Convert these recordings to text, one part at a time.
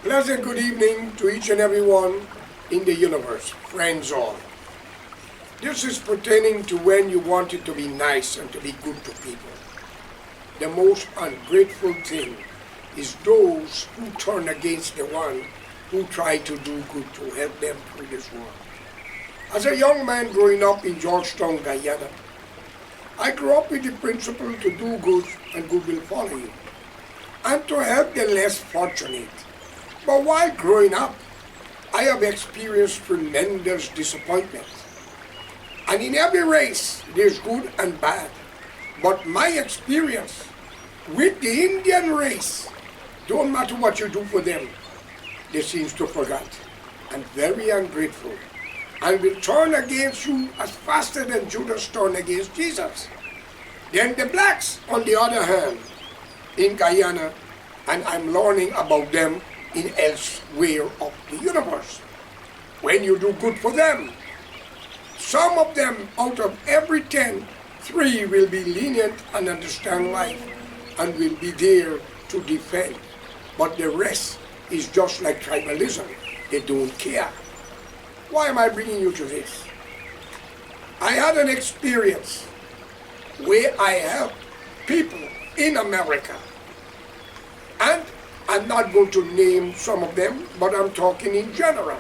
Pleasant good evening to each and everyone in the universe, friends all. This is pertaining to when you wanted to be nice and to be good to people. The most ungrateful thing is those who turn against the one who try to do good to help them through this world. As a young man growing up in Georgetown, Guyana, I grew up with the principle to do good and good will follow you, and to help the less fortunate. But while growing up, I have experienced tremendous disappointment. And in every race, there's good and bad. But my experience with the Indian race, don't matter what you do for them, they seem to forget and very ungrateful and will turn against you as faster than Judas turned against Jesus. Then the blacks, on the other hand, in Guyana, and I'm learning about them in elsewhere of the universe. When you do good for them, some of them out of every 10, 3 will be lenient and understand life and will be there to defend. But the rest is just like tribalism. They don't care. Why am I bringing you to this? I had an experience where I helped people in America. And I'm not going to name some of them, but I'm talking in general.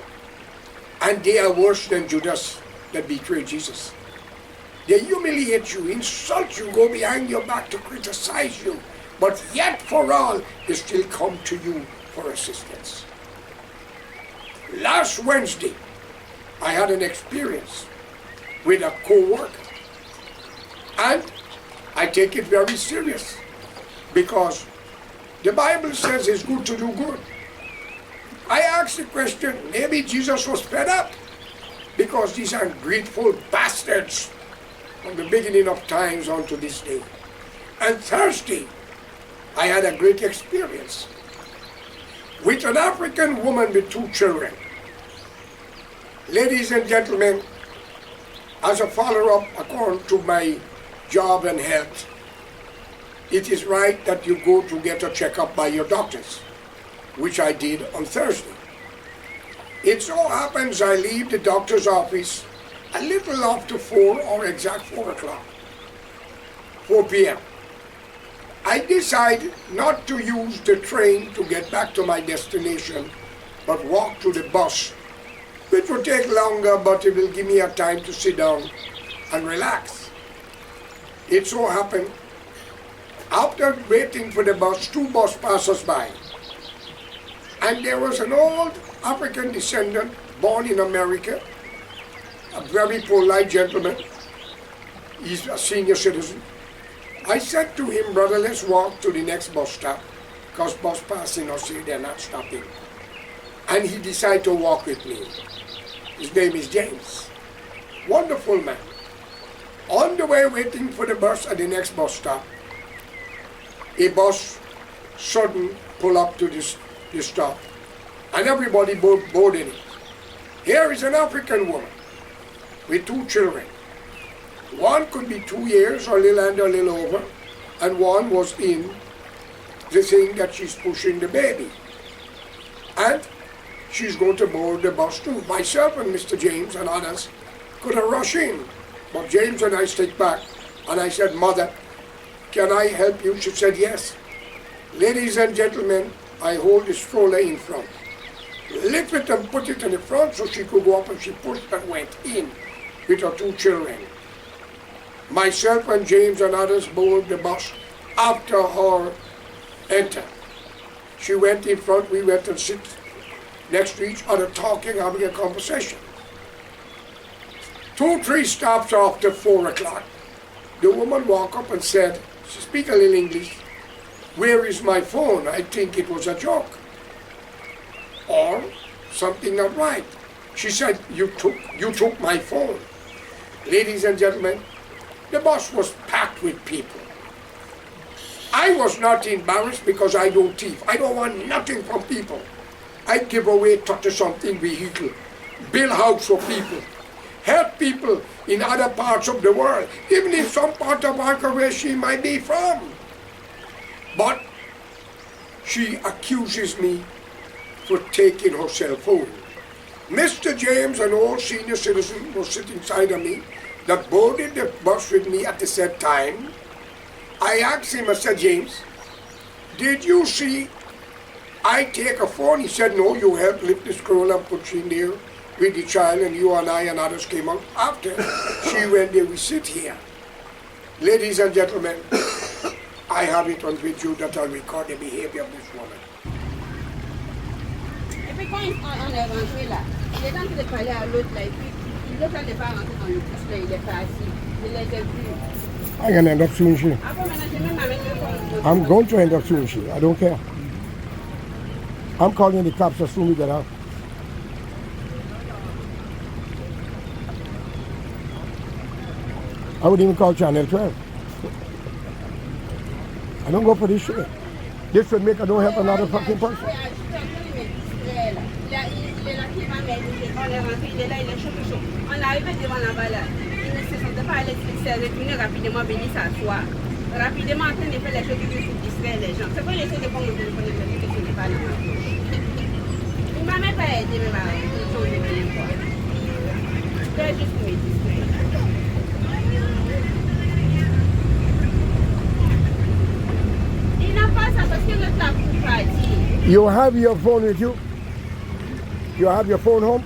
And they are worse than Judas that betrayed Jesus. They humiliate you, insult you, go behind your back to criticize you, but yet for all, they still come to you for assistance. Last Wednesday, I had an experience with a co-worker, and I take it very serious because the Bible says it's good to do good. I asked the question, maybe Jesus was fed up because these are ungrateful bastards from the beginning of times on to this day. And Thursday, I had a great experience with an African woman with 2 children. Ladies and gentlemen, as a follow-up according to my job and health, it is right that you go to get a checkup by your doctors, which I did on Thursday. It so happens I leave the doctor's office a little after 4 or exact 4 o'clock, 4 p.m. I decide not to use the train to get back to my destination, but walk to the bus, which will take longer, but it will give me a time to sit down and relax. It so happened, after waiting for the bus, 2 bus passers by. And there was an old African descendant born in America, a very polite gentleman. He's a senior citizen. I said to him, brother, let's walk to the next bus stop, because bus passing or say they're not stopping. And he decided to walk with me. His name is James. Wonderful man. On the way waiting for the bus at the next bus stop, a bus suddenly pull up to this stop, and everybody boarded it. Here is an African woman with 2 children. One could be 2 years or a little under, a little over, and one was in the thing that she's pushing the baby. And she's going to board the bus too. Myself and Mr. James and others could have rushed in, but James and I stayed back, and I said, Mother, can I help you? She said, yes. Ladies and gentlemen, I hold the stroller in front. Lift it and put it in the front so she could go up, and she pushed and went in with her 2 children. Myself and James and others boarded the bus after her enter. She went in front, we went and sit next to each other talking, having a conversation. 2, 3 stops after 4 o'clock, the woman walked up and said, she speak a little English, where is my phone? I think it was a joke. Or something not right. She said, you took my phone. Ladies and gentlemen, the bus was packed with people. I was not embarrassed because I don't thief. I don't want nothing from people. I give away 30-something vehicle, build house for people, help people in other parts of the world, even in some part of Africa where she might be from. But she accuses me for taking her cell phone. Mr. James, an old senior citizen, was sitting beside of me that boarded the bus with me at the said time. I asked him, I said, James, did you see I take a phone? He said, no, you helped lift the scroll and put she in there with the child, and you and I and others came out after. She went there, we sit here. Ladies and gentlemen, I have it on video that I'll record the behavior of this woman. Et puis quand on est rentré là, il est en train de parler à l'autre là, et puis l'autre n'est pas rentré dans le bus là, il est pas assis. Je les ai vus. I'm going to end up soon, she. Après maintenant, j'ai même amené le phone. I'm going to end up soon, she. I don't care. I'm calling the cops as soon as we get out. I would even call Channel 12. I don't go for this shit. This would make I don't help another fucking person. Il est là qui m'a m'aider. On est rentré, il est là, il est chaud, chaud. On est arrivé devant là-bas là. Il ne se sentait pas à l'aise, il s'est retourné rapidement, venu s'asseoir. Rapidement en train de faire les choses qui se distraient les gens. C'est quand il essaie de prendre le téléphone et de dire que ce n'est pas là. Il ne m'a même pas aidé, même à changer de rien quoi. C'était juste pour me distraire. Il n'a pas ça parce que notre la coupe a dit. You have your phone with you? You have your phone home?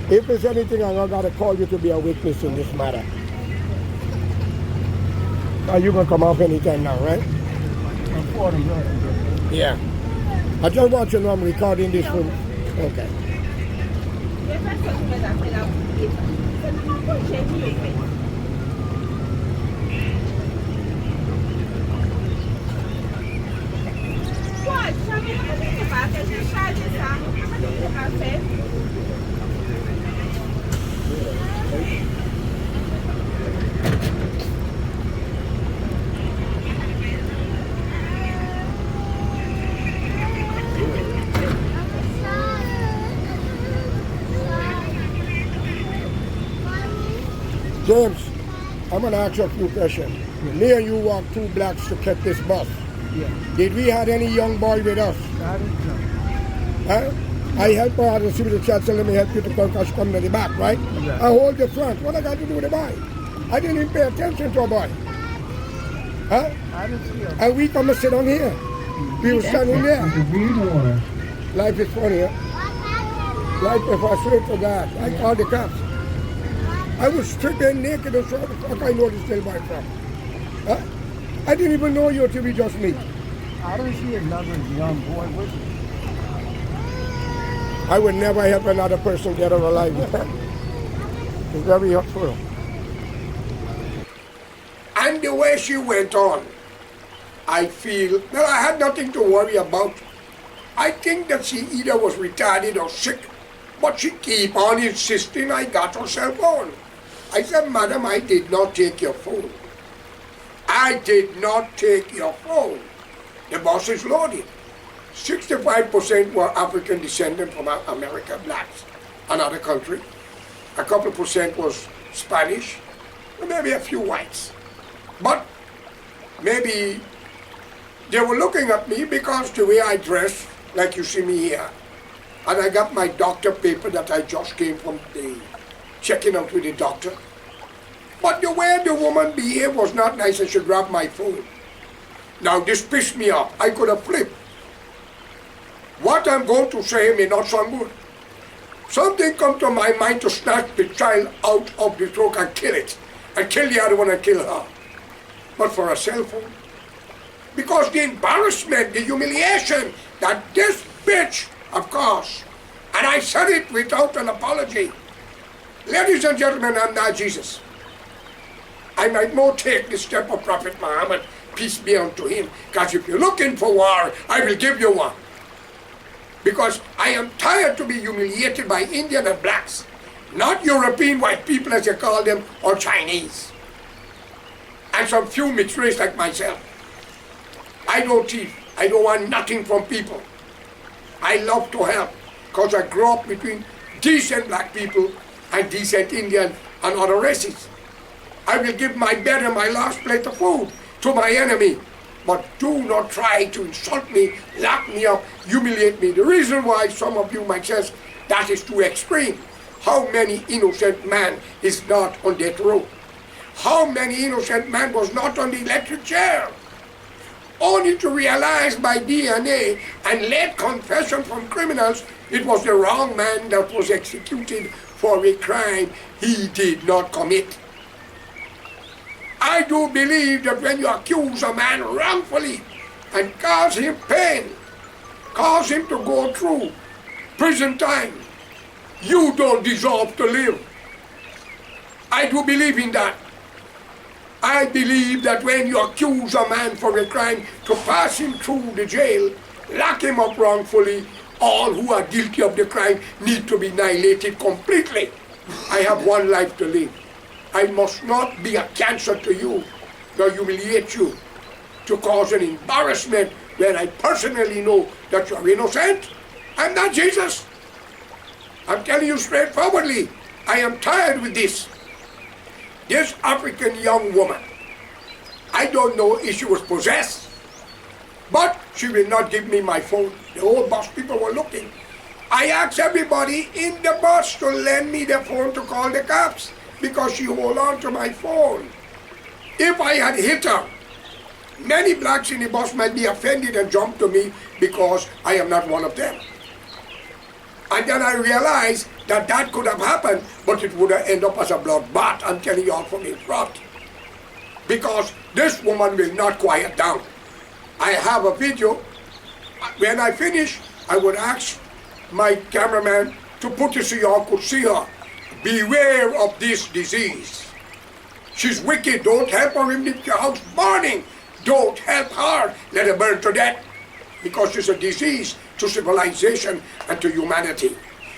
If there's anything, I'm going to call you to be a witness in this matter. Are you going to come off anytime now, right? Yeah. I just want you to know I'm recording this from... Okay. James, I'm going to ask you a few questions. Yeah. Me and you walked 2 blocks to catch this bus. Yeah. Did we have any young boy with us? I didn't know. Huh? I help her out and see the chat, so let me help you to come because she come to the back, right? Okay. I hold the front. What I got to do with the boy? I didn't even pay attention to a boy. Huh? I didn't see him. And we come and sit on here. We were standing there. Or... Life is funny, huh? Life, if I swear to God, I called the cops. I was stripping naked and so the fuck I know this little boy from. Huh? I didn't even know you till we just meet. I don't see another young boy with you. I would never help another person get out alive. It's very hurtful. And the way she went on, I feel, well, I had nothing to worry about. I think that she either was retarded or sick, but she keep on insisting I got her cell phone. I said, madam, I did not take your phone. I did not take your phone. The bus is loaded. 65% were African descendant from America, blacks, another country. A couple percent was Spanish, and maybe a few whites. But maybe they were looking at me because the way I dress, like you see me here, and I got my doctor paper that I just came from the checking out with the doctor. But the way the woman behaved was not nice, and she grabbed my phone. Now this pissed me off. I could have flipped. What I'm going to say may not sound good. Something come to my mind to snatch the child out of the throat and kill it. And kill the other one and kill her. But for a cell phone. Because the embarrassment, the humiliation that this bitch, of course, and I said it without an apology. Ladies and gentlemen, I'm not Jesus. I might more take the step of Prophet Muhammad, peace be unto him. Because if you're looking for war, I will give you one. Because I am tired to be humiliated by Indian and blacks, not European white people as you call them, or Chinese. And some few mixed race like myself. I don't thief. I don't want nothing from people. I love to help because I grew up between decent black people and decent Indian and other races. I will give my bed and my last plate of food to my enemy but do not try to insult me, lock me up, humiliate me. The reason why some of you might say that is too extreme. How many innocent man is not on death row? How many innocent man was not on the electric chair? Only to realize by DNA and late confession from criminals, it was the wrong man that was executed for a crime he did not commit. I do believe that when you accuse a man wrongfully and cause him pain, cause him to go through prison time, you don't deserve to live. I do believe in that. I believe that when you accuse a man for a crime, to pass him through the jail, lock him up wrongfully, all who are guilty of the crime need to be annihilated completely. I have one life to live. I must not be a cancer to you, nor humiliate you, to cause an embarrassment when I personally know that you are innocent. I'm not Jesus. I'm telling you straightforwardly, I am tired with this. This African young woman, I don't know if she was possessed, but she will not give me my phone. The whole bus people were looking. I asked everybody in the bus to lend me the phone to call the cops because she hold on to my phone. If I had hit her, many blacks in the bus might be offended and jump to me because I am not one of them. And then I realized that that could have happened, but it would have ended up as a bloodbath. I'm telling you all from the front. Because this woman will not quiet down. I have a video. When I finish, I would ask my cameraman to put it so you all could see her. Beware of this disease. She's wicked. Don't help her in the house burning. Don't help her. Let her burn to death. Because she's a disease to civilization and to humanity.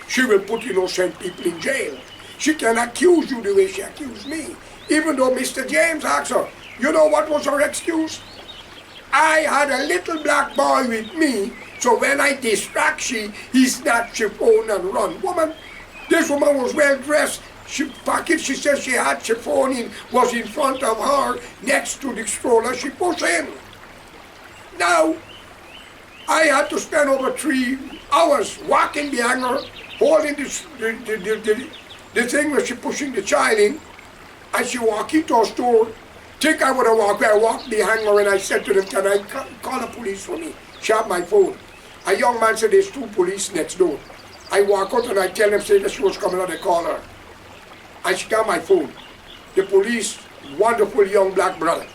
She will put innocent people in jail. She can accuse you the way she accused me. Even though Mr. James asked her, you know what was her excuse? I had a little black boy with me, so when I distract she, he snatched her phone and run. Woman, this woman was well dressed. Pocket she said she had, her phone was in front of her, next to the stroller she pushed in. Now, I had to spend over 3 hours walking behind her, holding the thing where she pushing the child in, and she walked into a store. Think I would have walked where I walked behind her and I said to them, can I call the police for me? She had my phone. A young man said there's 2 police next door. I walk out and I tell them, say that she was coming out, they call her. And she got my phone. The police, wonderful young black brother.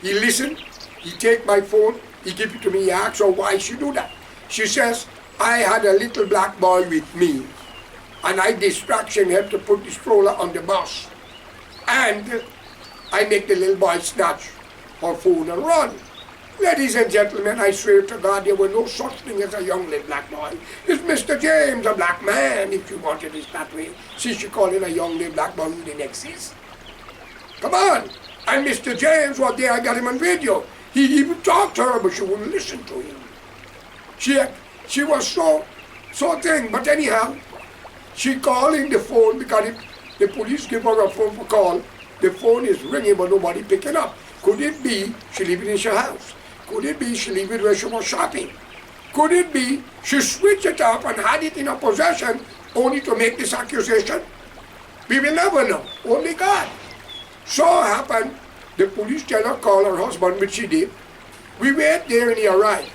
He listened, he take my phone, he give it to me, he asked her why she do that. She says, I had a little black boy with me, and I distraction helped to put the stroller on the bus. And I make the little boy snatch her phone and run. Ladies and gentlemen, I swear to God, there were no such thing as a young little black boy. It's Mr. James, a black man, if you wanted it that way. Since you call it a young little black boy who didn't exist. Come on. And Mr. James was there, I got him on video. He even talked to her, but she wouldn't listen to him. She was so thing, but anyhow, she calling the phone because if the police give her a phone for call, the phone is ringing but nobody picking up. Could it be she leave it in her house? Could it be she leave it where she was shopping? Could it be she switched it up and had it in her possession only to make this accusation? We will never know, only God. So happened, the police tell her call her husband, which she did. We wait there and he arrived.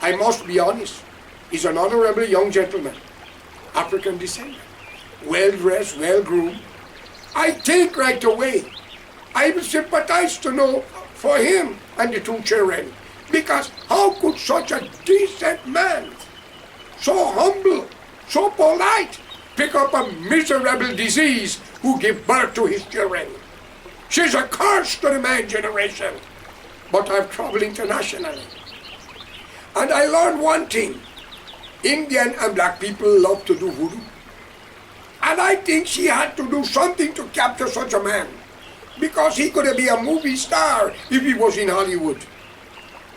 I must be honest, he's an honorable young gentleman, African descent, well-dressed, well-groomed. I think right away, I will sympathize to know for him and the 2 children. Because how could such a decent man, so humble, so polite, pick up a miserable disease who give birth to his children? She's a curse to the man generation. But I've traveled internationally. And I learned one thing. Indian and black people love to do voodoo. And I think she had to do something to capture such a man. Because he could be a movie star if he was in Hollywood.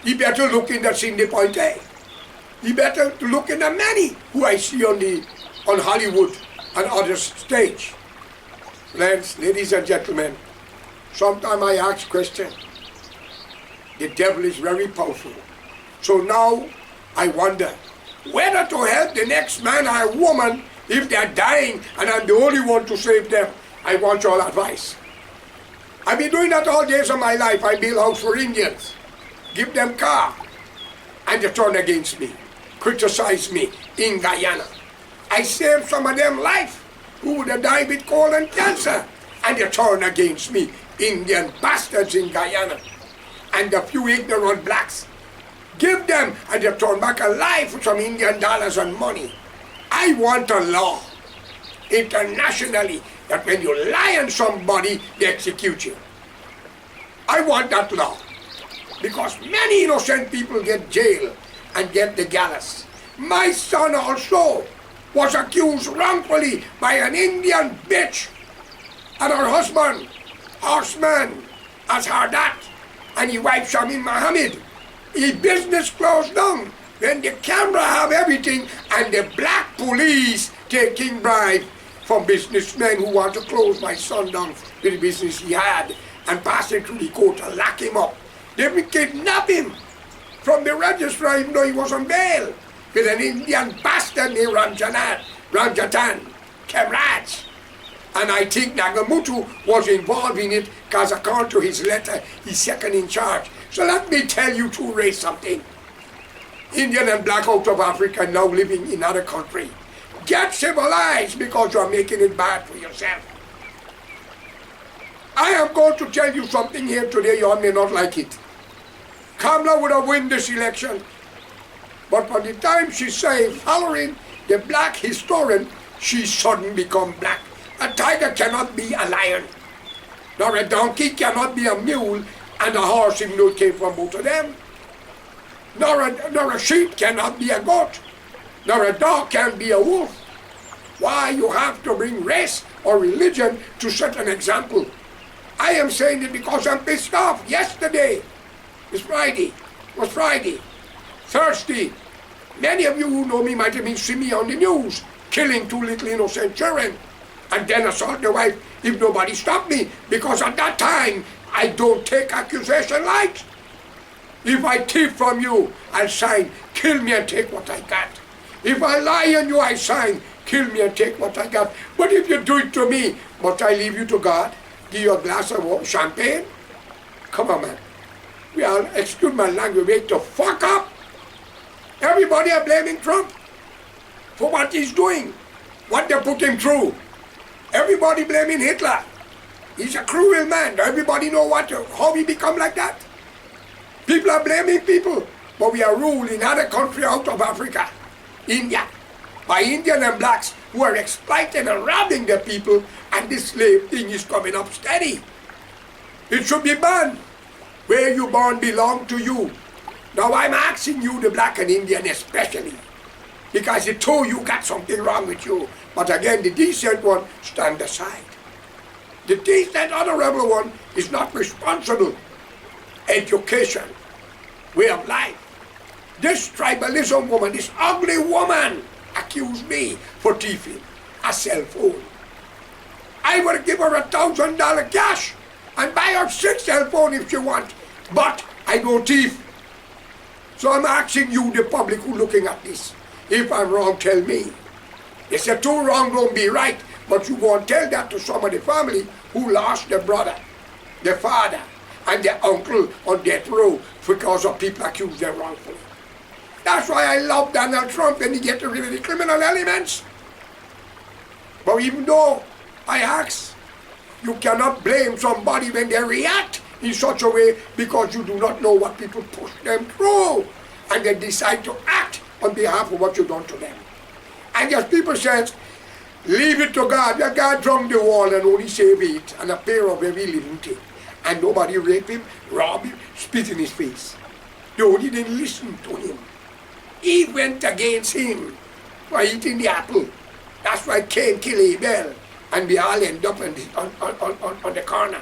He better look in that Cindy Pointe. He better look in the many who I see on Hollywood and other stage. Friends, ladies and gentlemen, sometimes I ask questions. The devil is very powerful. So now I wonder whether to help the next man or woman if they're dying and I'm the only one to save them. I want your advice. I've been doing that all days of my life. I build house for Indians, give them car, and they turn against me, criticize me in Guyana. I saved some of them life who would have died with cold and cancer, and they turn against me, Indian bastards in Guyana. And the few ignorant blacks, give them and they turn back alive with some Indian dollars and money. I want a law internationally that when you lie on somebody, they execute you. I want that law. Because many innocent people get jailed and get the gallows. My son also was accused wrongfully by an Indian bitch, and her husband, horseman, as her that, and his wife Shamin Mohammed. His business closed down when the camera have everything and the black police taking bribe from businessmen who want to close my son down with the business he had and pass it through the court and lock him up. They will kidnap him from the registrar even though he was on bail with an Indian bastard named Ramjatan Kemraj. And I think Nagamutu was involved in it because according to his letter, he's second in charge. So let me tell you to raise something. Indian and black out of Africa now living in other country. Get civilized because you are making it bad for yourself. I am going to tell you something here today, you all may not like it. Kamala would have won this election. But by the time she say following the black historian, she suddenly become black. A tiger cannot be a lion, nor a donkey cannot be a mule, and a horse even though it came from both of them. Nor a sheep cannot be a goat, nor a dog can be a wolf. Why you have to bring race or religion to set an example? I am saying it because I'm pissed off. Yesterday, it's Friday, was Friday. Thursday, many of you who know me might have been seeing me on the news, killing 2 little innocent children, and then assault the wife if nobody stopped me, because at that time, I don't take accusation light. If I thief from you, I'll sign, kill me and take what I got. If I lie on you, I sign, kill me and take what I got. But if you do it to me, must I leave you to God? Give you a glass of champagne? Come on, man. We are, excuse my language, wait to fuck up. Everybody are blaming Trump for what he's doing, what they put him through. Everybody blaming Hitler. He's a cruel man. Everybody know how he become like that. People are blaming people, but we are ruled in other countries out of Africa, India, by Indian and blacks who are exploiting and robbing the people, and this slave thing is coming up steady. It should be banned. Where you born belong to you. Now I'm asking you, the black and Indian especially, because the two you got something wrong with you. But again, the decent one, stand aside. The decent honorable one is not responsible. Education, way of life. This tribalism woman, this ugly woman, accused me for thieving a cell phone. I would give her $1,000 cash and buy her 6 cell phone if she want. But I don't thief. So I'm asking you, the public who looking at this, if I'm wrong, tell me. They say 2 wrong don't be right, but you go and tell that to some of the family who lost their brother, their father, and their uncle on death row because of people accused them wrongfully. That's why I love Donald Trump when he gets rid of the criminal elements. But even though I ask, you cannot blame somebody when they react in such a way because you do not know what people push them through and they decide to act on behalf of what you've done to them. And as people says, leave it to God. Let God drum the wall and only save it and a pair of every living thing. And nobody rape him, rob him, spit in his face. They only didn't listen to him. Eve went against him for eating the apple. That's why Cain killed Abel and we all end up on the corner.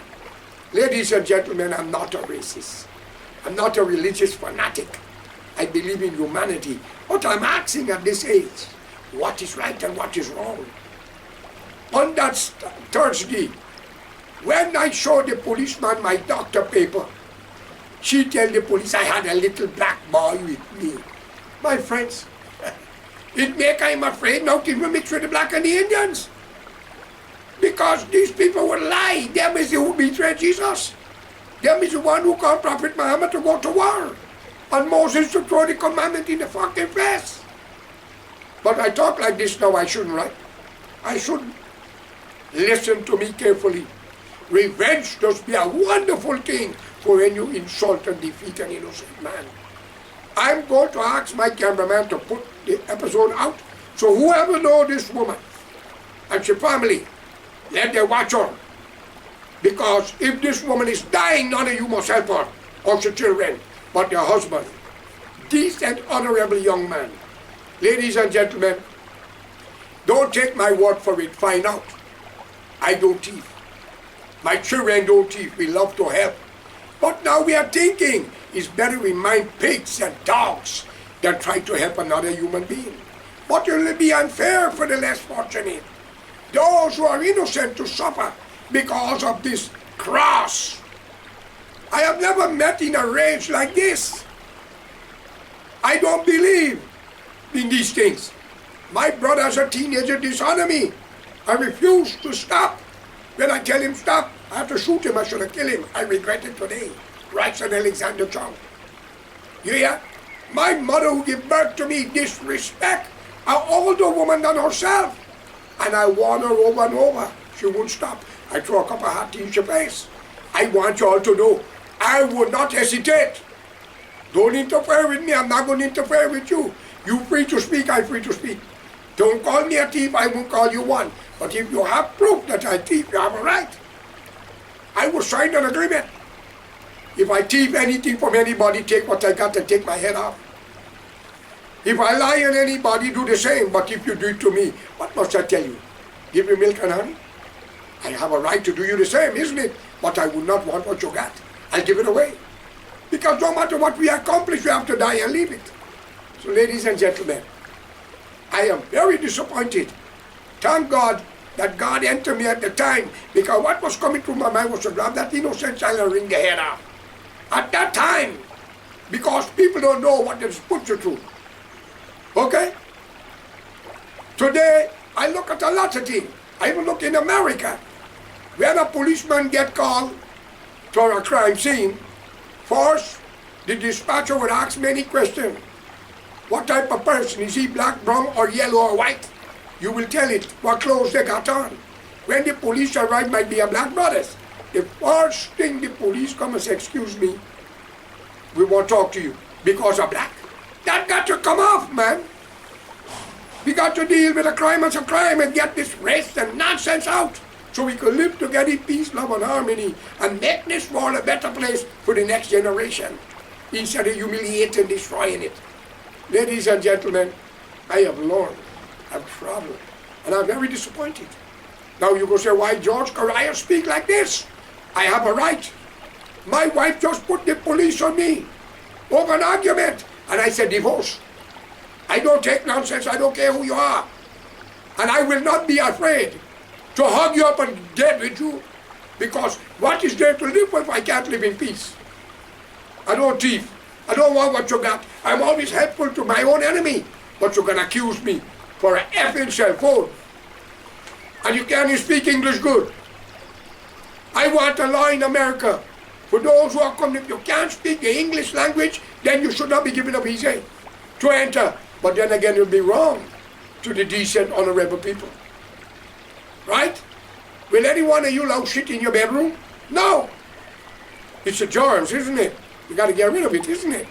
Ladies and gentlemen, I'm not a racist. I'm not a religious fanatic. I believe in humanity. But I'm asking at this age, what is right and what is wrong? On that Thursday, when I showed the policeman my doctor paper, She tell the police I had a little black boy with me. My friends, it make I'm afraid now to mix with the black and the Indians. Because these people will lie. Them is the who betrayed Jesus. Them is the one who called Prophet Muhammad to go to war. And Moses to throw the commandment in the fucking face. But I talk like this now, I shouldn't, right? I shouldn't. Listen to me carefully. Revenge does be a wonderful thing for when you insult and defeat an innocent man. I'm going to ask my cameraman to put the episode out. So whoever knows this woman and her family, let them watch her. Because if this woman is dying, none of you must help her or her children, but your husband. Decent, honorable young man. Ladies and gentlemen, don't take my word for it, find out. I don't thief. My children don't thief, we love to help. But now we are thinking, it's better we mind pigs and dogs than try to help another human being. But it will be unfair for the less fortunate. Those who are innocent to suffer because of this cross. I have never met in a rage like this. I don't believe in these things. My brother as a teenager dishonored me. I refuse to stop. When I tell him stop, I have to shoot him, I should have killed him. I regret it today. Writes an Alexander Chong. You hear? My mother who gave birth to me disrespect an older woman than herself. And I warned her over and over. She wouldn't stop. I threw a cup of hot tea in her face. I want you all to know, I would not hesitate. Don't interfere with me, I'm not going to interfere with you. You free to speak, I'm free to speak. Don't call me a thief, I won't call you one. But if you have proof that I thief, you have a right. I will sign an agreement. If I thief anything from anybody, take what I got and take my head off. If I lie on anybody, do the same. But if you do it to me, what must I tell you? Give me milk and honey? I have a right to do you the same, isn't it? But I would not want what you got. I'll give it away. Because no matter what we accomplish, we have to die and leave it. So ladies and gentlemen, I am very disappointed. Thank God that God entered me at the time, because what was coming through my mind was to grab that innocent child and wring the head off. At that time, because people don't know what they're put you through. Okay? Today, I look at a lot of things. I even look in America. When a policeman get called to a crime scene, first, the dispatcher would ask many questions. What type of person? Is he black, brown, or yellow, or white? You will tell it what clothes they got on. When the police arrive, might be a black brothers. The first thing the police come and say, excuse me, we want to talk to you because of black. That got to come off, man. We got to deal with a crime as a crime and get this race and nonsense out so we can live together in peace, love, and harmony and make this world a better place for the next generation instead of humiliating and destroying it. Ladies and gentlemen, I have learned, I've traveled, and I'm very disappointed. Now you go say, why George Correa speak like this? I have a right. My wife just put the police on me over an argument, and I said divorce. I don't take nonsense, I don't care who you are. And I will not be afraid to hug you up and get with you, because what is there to live with if I can't live in peace? I don't thief. I don't want what you got. I'm always helpful to my own enemy, but you can accuse me for an effing cell phone. And you can't even speak English good. I want a law in America for those who are coming. If you can't speak the English language, then you should not be given a visa to enter. But then again, you'll be wrong to the decent, honorable people. Right? Will any one of you allow shit in your bedroom? No. It's a germs, isn't it? You got to get rid of it, isn't it?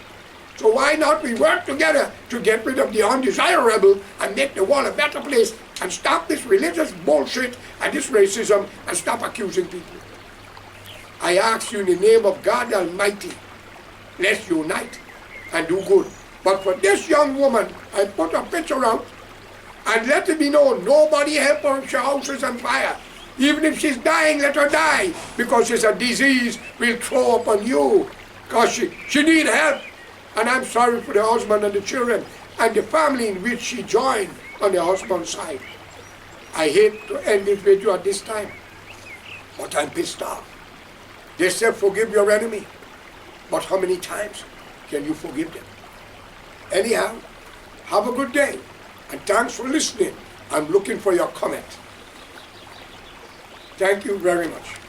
So why not we work together to get rid of the undesirable and make the world a better place and stop this religious bullshit and this racism and stop accusing people? I ask you in the name of God Almighty, let's unite and do good. But for this young woman, I put a picture out and let it be known, nobody help her if her house is on fire. Even if she's dying, let her die, because it's a disease we'll throw upon you. Because she need help. And I'm sorry for the husband and the children and the family in which she joined on the husband's side. I hate to end this video at this time, but I'm pissed off. They said forgive your enemy. But how many times can you forgive them? Anyhow, have a good day, and thanks for listening. I'm looking for your comment. Thank you very much.